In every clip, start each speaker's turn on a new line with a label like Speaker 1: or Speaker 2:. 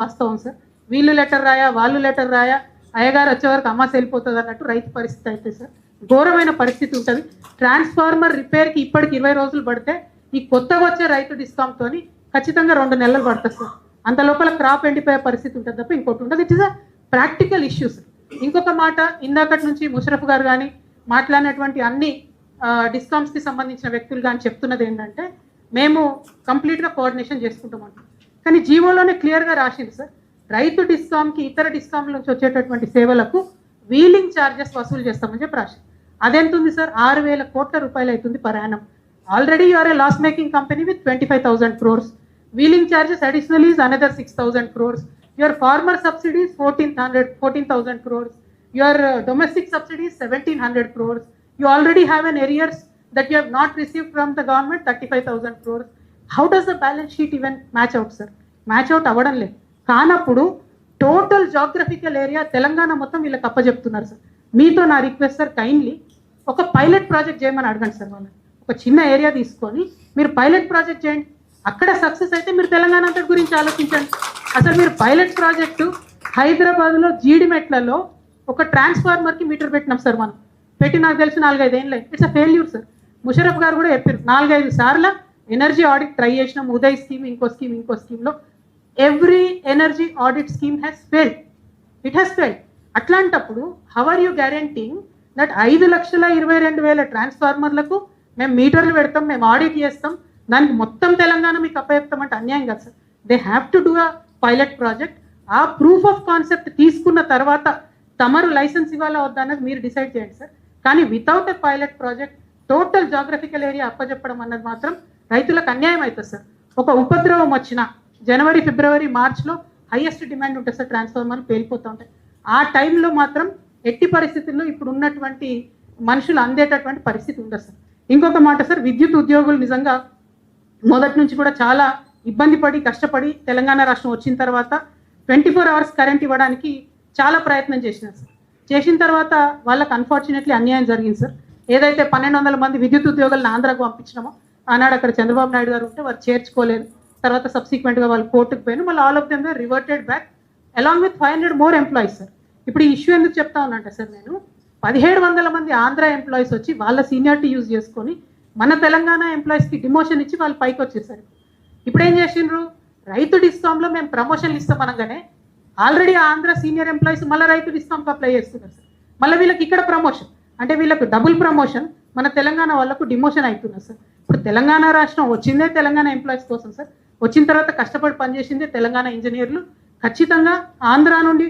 Speaker 1: వాస్తవం సార్. వీళ్ళు లెటర్ రాయా వాళ్ళు లెటర్ రాయా అయ్యగారు వచ్చే వరకు అమ్మ వెళ్ళిపోతుంది అన్నట్టు రైతు పరిస్థితి అయితే సార్ ఘోరమైన పరిస్థితి ఉంటుంది. ట్రాన్స్ఫార్మర్ రిపేర్కి ఇప్పటికి 20 రోజులు పడితే ఈ కొత్తగా వచ్చే రైతు డిస్కౌంట్తో ఖచ్చితంగా 2 నెలలు పడుతుంది సార్. అంత లోపల క్రాప్ ఎండిపోయే పరిస్థితి ఉంటుంది తప్ప ఇంకోటి ఉండదు. It is a practical issues. ఇంకొక మాట, ఇందాకటి నుంచి ముషరఫ్ గారు కానీ మాట్లాడినటువంటి అన్ని డిస్కౌంట్స్కి సంబంధించిన వ్యక్తులు కానీ చెప్తున్నది ఏంటంటే మేము కంప్లీట్గా కోఆర్డినేషన్ చేసుకుంటామంట. కానీ జీవోలోనే క్లియర్గా రాసింది సార్, రైతు డిస్కామ్కి ఇతర డిస్కామ్ల నుంచి వచ్చేటటువంటి సేవలకు వీలింగ్ ఛార్జెస్ వసూలు చేస్తామని చెప్పి రాసింది. అదెంత ఉంది సార్? 6,000 కోట్ల రూపాయలు అవుతుంది per annum. Already you are a loss making company with 25,000 crores. Wheeling charges additional is another 6,000 crores. Your farmer subsidies 14,000 crores. Your domestic subsidies 1,700 crores. You already have an arrears that you have not received from the government 35,000 crores. How does the balance sheet even match out, sir? Match out అవ్వడం లేదు. కానప్పుడు total geographical area Telangana మొత్తం వీళ్ళకి అప్పచెప్తున్నారు sir. మీతో నా request sir, kindly ఒక pilot project చేయమని అడగండి సార్. వాళ్ళని ఒక చిన్న ఏరియా తీసుకొని మీరు పైలట్ ప్రాజెక్ట్ చేయండి. అక్కడ సక్సెస్ అయితే మీరు తెలంగాణ అంతటి గురించి ఆలోచించండి. అసలు మీరు పైలట్ ప్రాజెక్టు హైదరాబాద్లో జీడిమెట్లలో ఒక ట్రాన్స్ఫార్మర్కి మీటర్ పెట్టినాం సార్. మనం పెట్టి నాకు తెలిసి 4-5 ఏళ్ళే. It's a failure sir. Musharraf గారు కూడా చెప్పారు 4-5 సార్లు ఎనర్జీ ఆడిట్ ట్రై చేసినాం. ఉదయ్ స్కీమ్, ఇంకో స్కీమ్లో every energy audit scheme has failed. It has failed. అట్లాంటప్పుడు how are you guaranteeing that 5,22,000 ట్రాన్స్ఫార్మర్లకు మేము మీటర్లు పెడతాం, మేము ఆడిట్ చేస్తాం, దానికి మొత్తం తెలంగాణ మీకు అప్పచెప్తామంటే అన్యాయం కదా sir. They have to do a pilot project. ఆ ప్రూఫ్ ఆఫ్ కాన్సెప్ట్ తీసుకున్న తర్వాత తమరు లైసెన్స్ ఇవ్వాలా వద్దా అన్నది మీరు డిసైడ్ చేయండి సార్. కానీ without a pilot project total geographical area అప్పచెప్పడం అన్నది మాత్రం రైతులకు అన్యాయం అవుతుంది సార్. ఒక ఉపద్రవం వచ్చిన జనవరి, ఫిబ్రవరి, మార్చ్లో హైయెస్ట్ డిమాండ్ ఉంటుంది సార్. ట్రాన్స్ఫార్మర్లు పేలిపోతూ ఉంటాయి. ఆ టైంలో మాత్రం ఎట్టి పరిస్థితుల్లో ఇప్పుడు ఉన్నటువంటి మనుషులు అందేటటువంటి పరిస్థితి ఉండదు సార్. ఇంకొక మాట సార్, విద్యుత్ ఉద్యోగులు నిజంగా మొదటి నుంచి కూడా చాలా ఇబ్బంది పడి కష్టపడి తెలంగాణ రాష్ట్రం వచ్చిన తర్వాత 24 hours కరెంట్ ఇవ్వడానికి చాలా ప్రయత్నం చేసినారు సార్. చేసిన తర్వాత వాళ్ళకి అన్ఫార్చునేట్లీ అన్యాయం జరిగింది సార్. ఏదైతే 1,200 మంది విద్యుత్ ఉద్యోగులను ఆంధ్రాకు పంపించినామో ఆనాడు అక్కడ చంద్రబాబు నాయుడు గారు ఉంటే వారు చేర్చుకోలేదు. తర్వాత సబ్సిక్వెంట్గా వాళ్ళు కోర్టుకు పోయిన మళ్ళీ all of them were reverted back along with 500 more employees sir. ఇప్పుడు ఈ ఇష్యూ ఎందుకు చెప్తా ఉన్నంటే సార్, నేను 1,700 మంది ఆంధ్ర ఎంప్లాయీస్ వచ్చి వాళ్ళ సీనియారిటీ యూజ్ చేసుకొని మన తెలంగాణ ఎంప్లాయీస్కి డిమోషన్ ఇచ్చి వాళ్ళు పైకి వచ్చేసారు. ఇప్పుడు ఏం చేసిండ్రు, రైతు డిస్కామ్లో మేము ప్రమోషన్లు ఇస్తాం అనగానే ఆల్రెడీ ఆంధ్ర సీనియర్ ఎంప్లాయీస్ మళ్ళీ రైతు డిస్కామ్కి అప్లై చేస్తున్నారు సార్. మళ్ళీ వీళ్ళకి ఇక్కడ ప్రమోషన్ అంటే వీళ్ళకు డబుల్ ప్రమోషన్, మన తెలంగాణ వాళ్ళకు డిమోషన్ అవుతున్నారు సార్. ఇప్పుడు తెలంగాణ రాష్ట్రం వచ్చిందే తెలంగాణ ఎంప్లాయీస్ కోసం సార్. వచ్చిన తర్వాత కష్టపడి పనిచేసిందే తెలంగాణ ఇంజనీర్లు. ఖచ్చితంగా ఆంధ్ర నుండి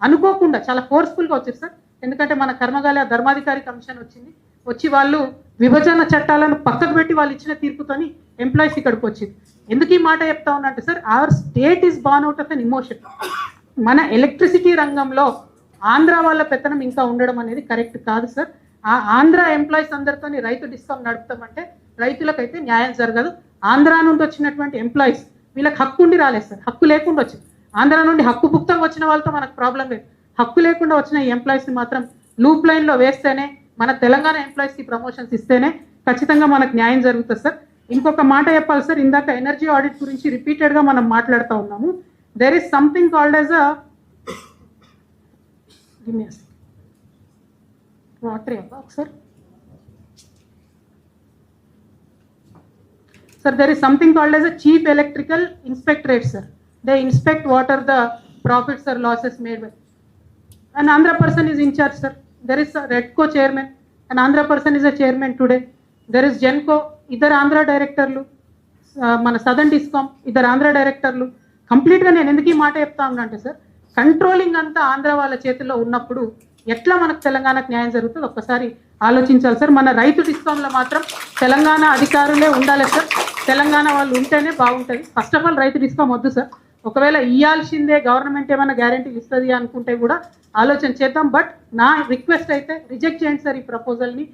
Speaker 1: అనుకోకుండా చాలా ఫోర్స్ఫుల్గా వచ్చారు సార్. ఎందుకంటే మన కర్మగాలి ధర్మాధికారి కమిషన్ వచ్చింది, వచ్చి వాళ్ళు విభజన చట్టాలను పక్కకు పెట్టి వాళ్ళు ఇచ్చిన తీర్పుతోని ఎంప్లాయీస్ ఇక్కడికి వచ్చింది. ఎందుకు ఈ మాట చెప్తా ఉన్నట్టు sir, our state is born out of N emotion. మన ఎలక్ట్రిసిటీ రంగంలో ఆంధ్ర వాళ్ళ పెత్తనం ఇంకా ఉండడం అనేది కరెక్ట్ కాదు సార్. ఆ ఆంధ్ర ఎంప్లాయీస్ అందరితో రైతు డిస్కౌంట్ నడుపుతామంటే రైతులకైతే న్యాయం జరగదు. ఆంధ్ర నుండి వచ్చినటువంటి ఎంప్లాయీస్ వీళ్ళకి హక్కు ఉండి రాలేదు సార్, హక్కు లేకుండా వచ్చింది. ఆంధ్ర నుండి హక్కు భుక్తంగా వచ్చిన వాళ్ళతో మనకు ప్రాబ్లం లేదు. హక్కు లేకుండా వచ్చిన ఈ ఎంప్లాయీస్ని మాత్రం లూప్ లైన్లో వేస్తేనే, మన తెలంగాణ ఎంప్లాయీస్కి ప్రమోషన్స్ ఇస్తేనే ఖచ్చితంగా మనకు న్యాయం జరుగుతుంది సార్. ఇంకొక మాట చెప్పాలి సార్, ఇందాక ఎనర్జీ ఆడిట్ గురించి రిపీటెడ్గా మనం మాట్లాడుతూ ఉన్నాము. there is something called as a give me a water sir there is something called as a chief electrical inspectorate sir. They inspect what are the profits or losses made by an Andhra person is in charge sir. There is a Redco chairman, an Andhra person is a chairman today. There is Genco, idhar Andhra directorlu, mana southern discom idhar Andhra directorlu. కంప్లీట్గా నేను ఎందుకు ఈ మాట చెప్తా ఉన్నానంటే sir, controlling అంతా ఆంధ్ర వాళ్ళ చేతుల్లో ఉన్నప్పుడు ఎట్లా మనకు తెలంగాణకు న్యాయం జరుగుతుందో ఒక్కసారి ఆలోచించాలి సార్. మన రైతు డిస్కామ్లో మాత్రం తెలంగాణ అధికారులే ఉండాలి సార్. తెలంగాణ వాళ్ళు ఉంటేనే బాగుంటుంది. ఫస్ట్ ఆఫ్ ఆల్ రైతు డిస్కామ్ వద్దు సార్. ఒకవేళ ఇవ్వాల్సిందే గవర్నమెంట్ ఏమైనా గ్యారంటీలు ఇస్తుంది అనుకుంటే కూడా ఆలోచన చేద్దాం. బట్ నా రిక్వెస్ట్ అయితే రిజెక్ట్ చేయండి సార్ ఈ ప్రపోజల్ని.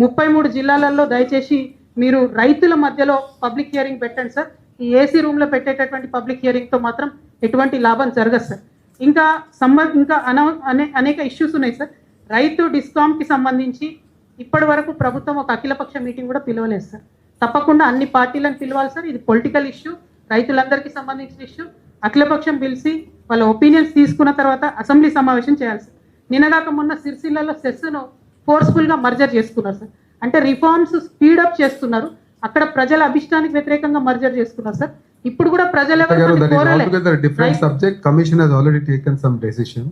Speaker 1: 33 జిల్లాలలో దయచేసి మీరు రైతుల మధ్యలో పబ్లిక్ హియరింగ్ పెట్టండి సార్. ఈ ఏసీ రూమ్లో పెట్టేటటువంటి పబ్లిక్ హియరింగ్తో మాత్రం ఎటువంటి లాభం జరగదు సార్. ఇంకా అనేక ఇష్యూస్ ఉన్నాయి సార్. రైతు డిస్కామ్కి సంబంధించి ఇప్పటి వరకు ప్రభుత్వం ఒక అఖిలపక్ష మీటింగ్ కూడా పిలవలేదు సార్. తప్పకుండా అన్ని పార్టీలను పిలవాలి సార్. ఇది పొలిటికల్ ఇష్యూ, రైతులందరికీ సంబంధించిన ఇష్యూ. అఖిలపక్షం పిలిచి వాళ్ళ ఒపీనియన్స్ తీసుకున్న తర్వాత అసెంబ్లీ సమావేశం చేయాలి సార్. నిన్నగాక మొన్న సిరిసిల్లలో సెస్ను ఫోర్స్ఫుల్గా మర్జర్ చేసుకున్నారు సార్. అంటే రిఫార్మ్స్ స్పీడప్ చేస్తున్నారు, అక్కడ ప్రజల అభిష్టానికి వ్యతిరేకంగా మర్జర్ చేసుకున్నారు సార్. ఇప్పుడు కూడా ప్రజలు
Speaker 2: different subject. Commission has already taken some decision.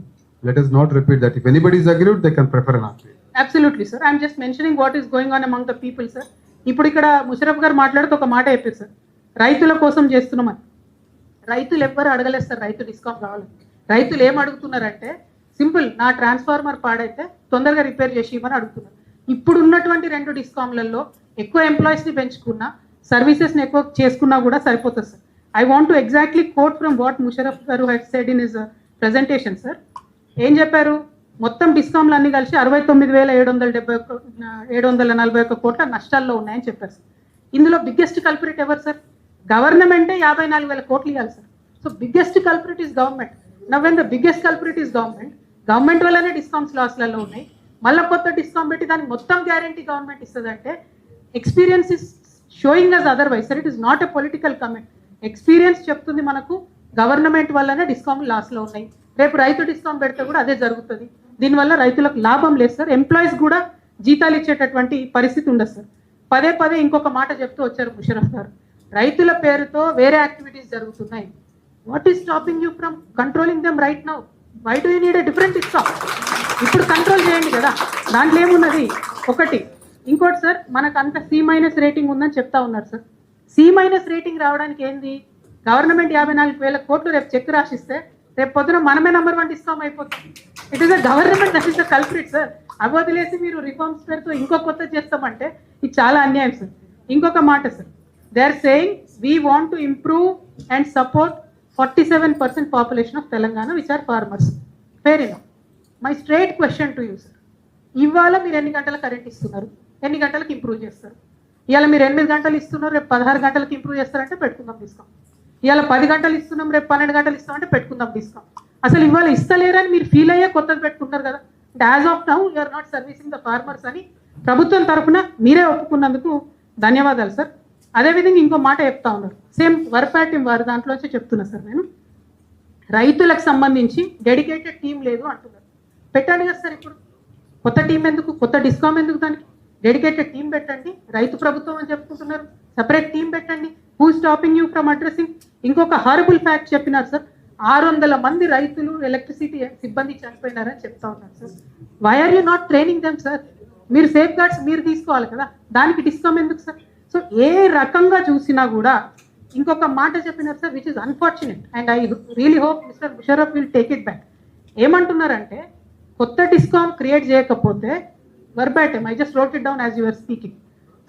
Speaker 2: Let us not repeat that. If anybody is agreed, they can prefer an appeal.
Speaker 1: Absolutely sir, I am just mentioning what is going on among the people sir. ఇప్పుడు ఇక్కడ ముషరఫ్ గారు మాట్లాడుతూ ఒక మాట చెప్పారు sir, రైతుల కోసం చేస్తున్నామని. రైతులు ఎవ్వరు అడగలేదు సార్ రైతు డిస్కౌంట్ కావాలని. రైతులు ఏం అడుగుతున్నారంటే సింపుల్, నా ట్రాన్స్ఫార్మర్ పాడైతే తొందరగా రిపేర్ చేసి ఇవ్వని అడుగుతున్నారు. ఇప్పుడు ఉన్నటువంటి 2 డిస్కామ్లలో ఎక్కువ ఎంప్లాయీస్ని పెంచుకున్నా, సర్వీసెస్ని ఎక్కువ చేసుకున్నా కూడా సరిపోతుంది sir. I want to exactly quote from what Musharraf గారు had said in his presentation sir. ఏం చెప్పారు, మొత్తం డిస్కామ్లు అన్ని కలిసి 69,741 కోట్ల నష్టాల్లో ఉన్నాయని చెప్పారు సార్. ఇందులో బిగ్గెస్ట్ కల్పరేట్ ఎవరు సార్? గవర్నమెంటే 54,000 కోట్లు ఇవ్వాలి sir. So biggest కల్పరేట్ is government. Now when the biggest కల్పరేట్ is government వల్లనే డిస్కామ్స్ లాస్లలో ఉన్నాయి. మళ్ళీ కొత్త డిస్కౌంట్ పెట్టి దానికి మొత్తం గ్యారంటీ గవర్నమెంట్ ఇస్తుంది అంటే experience is showing us otherwise sir. It is not a political comment. Experience చెప్తుంది మనకు గవర్నమెంట్ వల్లనే డిస్కౌంట్ లాస్లో ఉన్నాయి. రేపు రైతు డిస్కౌంట్ పెడితే కూడా అదే జరుగుతుంది. దీనివల్ల రైతులకు లాభం లేదు సార్. ఎంప్లాయీస్ కూడా జీతాలు ఇచ్చేటటువంటి పరిస్థితి ఉండదు సార్. పదే ఇంకొక మాట చెప్తూ వచ్చారు ముషరఫ్ గారు, రైతుల పేరుతో వేరే యాక్టివిటీస్ జరుగుతున్నాయి. What is stopping you from controlling them right now? Why do you need a different discount? ఇప్పుడు కంట్రోల్ చేయండి కదా, దాంట్లో ఏమున్నది? ఒకటి. ఇంకోటి సార్, మనకు అంత C- రేటింగ్ ఉందని చెప్తా ఉన్నారు సార్. C- రేటింగ్ రావడానికి ఏంది? గవర్నమెంట్ 54,000 కోట్లు రేపు చెక్ రాసిస్తే రేపు పొద్దున మనమే నంబర్ 1 డిస్కౌంట్ అయిపోతుంది. It is a government that is the culprit sir. అవి వదిలేసి మీరు రిఫార్మ్స్ పేరుతో ఇంకో కొత్త చేస్తామంటే ఇది చాలా అన్యాయం సార్. ఇంకొక మాట sir, they are saying we want to improve and support 47% population of Telangana which are farmers. Fair enough. My straight question to you sir, ఇవాళ మీరు ఎన్ని గంటలకు కరెంట్ ఇస్తున్నారు, ఎన్ని గంటలకు ఇంప్రూవ్ చేస్తారు? ఇవాళ మీరు 8 గంటలు ఇస్తున్నారు, రేపు 16 గంటలకు ఇంప్రూవ్ చేస్తారంటే పెట్టుకుందాం డిస్కౌంట్. ఇవాళ 10 గంటలు ఇస్తున్నాం, రేపు 12 గంటలు ఇస్తామంటే పెట్టుకుందాం డిస్కౌంట్. అసలు ఇవాళ ఇస్తలేరని మీరు ఫీల్ అయ్యే కొత్తది పెట్టుకుంటారు కదా. అంటే as of now you are not servicing the farmers అని ప్రభుత్వం తరఫున మీరే ఒప్పుకున్నందుకు ధన్యవాదాలు సార్. అదేవిధంగా ఇంకో మాట చెప్తా ఉన్నారు, సేమ్ వర్పాటిం వారి దాంట్లోంచి చెప్తున్నా సార్ నేను. రైతులకు సంబంధించి డెడికేటెడ్ టీం లేదు అంటున్నారు. పెట్టండి కదా సార్. ఇప్పుడు కొత్త టీం ఎందుకు, కొత్త డిస్కౌంట్ ఎందుకు? దానికి డెడికేటెడ్ టీం పెట్టండి. రైతు ప్రభుత్వం అని చెప్పుకుంటున్నారు, సపరేట్ టీం పెట్టండి. Who stopping you from addressing? ఇంకొక హారబుల్ ఫ్యాక్ట్ చెప్పినారు సార్, 600 మంది రైతులు ఎలక్ట్రిసిటీ సిబ్బంది చనిపోయినారని చెప్తా ఉన్నారు sir. Why are you not training them sir? మీరు సేఫ్ గార్డ్స్ మీరు తీసుకోవాలి కదా, దానికి డిస్కౌంట్ ఎందుకు సార్? సో ఏ రకంగా చూసినా కూడా ఇంకొక మాట చెప్పినారు sir which is unfortunate and I really hope mister Musharraf will take it back. ఏమంటున్నారంటే కొత్త డిస్కౌంట్ క్రియేట్ చేయకపోతే verbatim, I just wrote it down as you were speaking,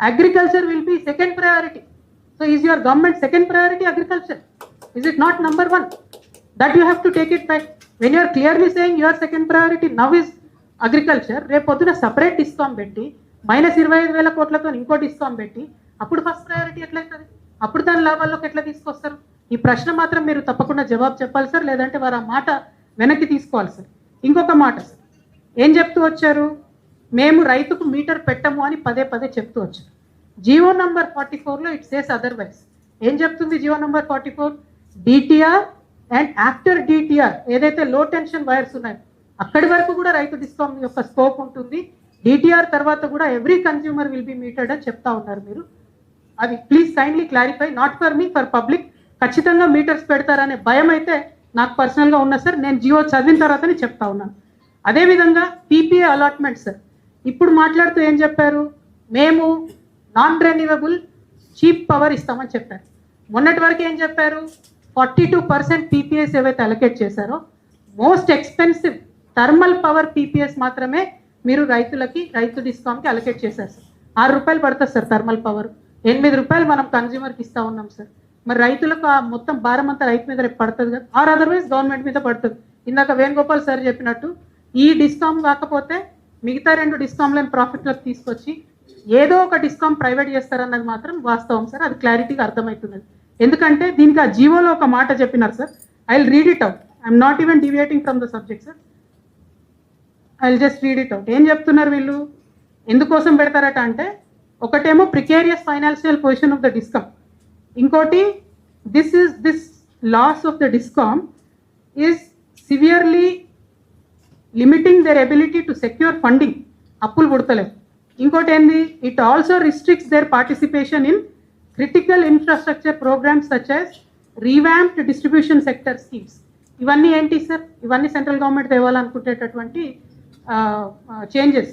Speaker 1: agriculture will be second priority. So is your government second priority agriculture? Is it not number 1? That you have to take it back. When you are clearly saying your second priority now is agriculture, రేపు పొద్దున separate discount పెట్టి -25,000 కోట్లతో ఇంకో discount పెట్టి అప్పుడు first priority ఎట్లయితుంది? అప్పుడు దాని లాభాల్లోకి ఎట్లా తీసుకొస్తారు? ఈ ప్రశ్న మాత్రం మీరు తప్పకుండా జవాబు చెప్పాలి సార్, లేదంటే వారు ఆ మాట వెనక్కి తీసుకోవాలి సార్. ఇంకొక మాట సార్, ఏం చెప్తూ వచ్చారు, మేము రైతుకు మీటర్ పెట్టము అని పదే చెప్తూ వచ్చారు. జియో నంబర్ 44లో ఇట్ సేస్ అదర్వైజ్. ఏం చెప్తుంది GO number 44? DTR and after DTR ఏదైతే లో టెన్షన్ వైర్స్ ఉన్నాయో అక్కడి వరకు కూడా రైతు డిస్కౌంట్ యొక్క స్కోప్ ఉంటుంది. డిటిఆర్ తర్వాత కూడా ఎవ్రీ కన్స్యూమర్ విల్ బి మీటర్డ్ అని చెప్తా ఉన్నారు మీరు. అది please kindly clarify, not for me, for public. ఖచ్చితంగా మీటర్స్ పెడతారనే భయం అయితే నాకు పర్సనల్గా ఉన్నా సార్. నేను జియో చదివిన తర్వాతనే చెప్తా ఉన్నాను. అదేవిధంగా పీపీఏ అలాట్మెంట్ సార్, ఇప్పుడు మాట్లాడుతూ ఏం చెప్పారు, మేము నాన్ రెన్యూవబుల్ చీప్ పవర్ ఇస్తామని చెప్పారు. మొన్నటి వరకు ఏం చెప్పారు, 42% పీపీఎస్ ఏవైతే అలొకేట్ చేశారో most expensive thermal power PPs మాత్రమే మీరు రైతులకి రైతు డిస్కౌంట్కి అలొకేట్ చేశారు సార్. 6 రూపాయలు పడుతుంది సార్ థర్మల్ పవర్, 8 రూపాయలు మనం కన్జ్యూమర్కి ఇస్తూ ఉన్నాం సార్. మరి రైతులకు ఆ మొత్తం భారం అంతా రైతు మీద రేపు పడుతుంది కదా, ఆర్ అదర్వైజ్ గవర్నమెంట్ మీద పడుతుంది. ఇందాక వేణుగోపాల్ సార్ చెప్పినట్టు ఈ డిస్కౌంట్ కాకపోతే మిగతా 2 డిస్కౌంట్లను ప్రాఫిట్లకు తీసుకొచ్చి ఏదో ఒక డిస్కౌంట్ ప్రైవేట్ చేస్తారన్నది మాత్రం వాస్తవం సార్. అది క్లారిటీగా అర్థమవుతున్నది. ఎందుకంటే దీనికి ఆ జీవోలో ఒక మాట చెప్పినారు sir, I will read it out. I'm not even deviating from the subject sir, I will just read it out. ఏం చెప్తున్నారు వీళ్ళు, ఎందుకోసం పెడతారట అంటే, ఒకటేమో precarious financial position of the discount, ఇంకోటి this loss of the discom is severely limiting their ability to secure funding. అప్పులు పుడతలేవు. ఇంకోటి ఏంది, it also restricts their participation in critical infrastructure programmes such as revamped distribution sector schemes. ఇవన్నీ ఏంటి sir? ఇవన్నీ central government తేవాలనుకునేటటువంటి changes.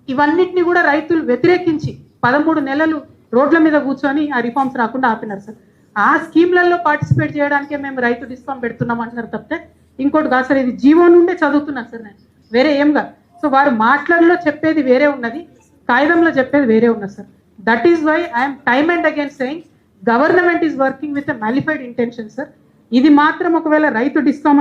Speaker 1: ఇవన్నిటిని కూడా రైతులు వ్యతిరేకించి 13 నెలలు రోడ్ల మీద కూర్చొని ఆ రిఫార్మ్స్ రాకుండా ఆపినారు సార్. ఆ స్కీమ్లలో పార్టిసిపేట్ చేయడానికే మేము రైతు డిస్కౌంట్ పెడుతున్నాం అంటున్నారు తప్పితే ఇంకోటి కాదు సార్. ఇది జీవో నుండే చదువుతున్నాను సార్ నేను, వేరే ఏం కాదు. సో వారు మాటలలో చెప్పేది వేరే ఉన్నది, కాగితంలో చెప్పేది వేరే ఉన్నది sir. That is why I'm time and again saying government is working with a malafide intention sir. ఇది మాత్రం ఒకవేళ రైతు డిస్కౌంట్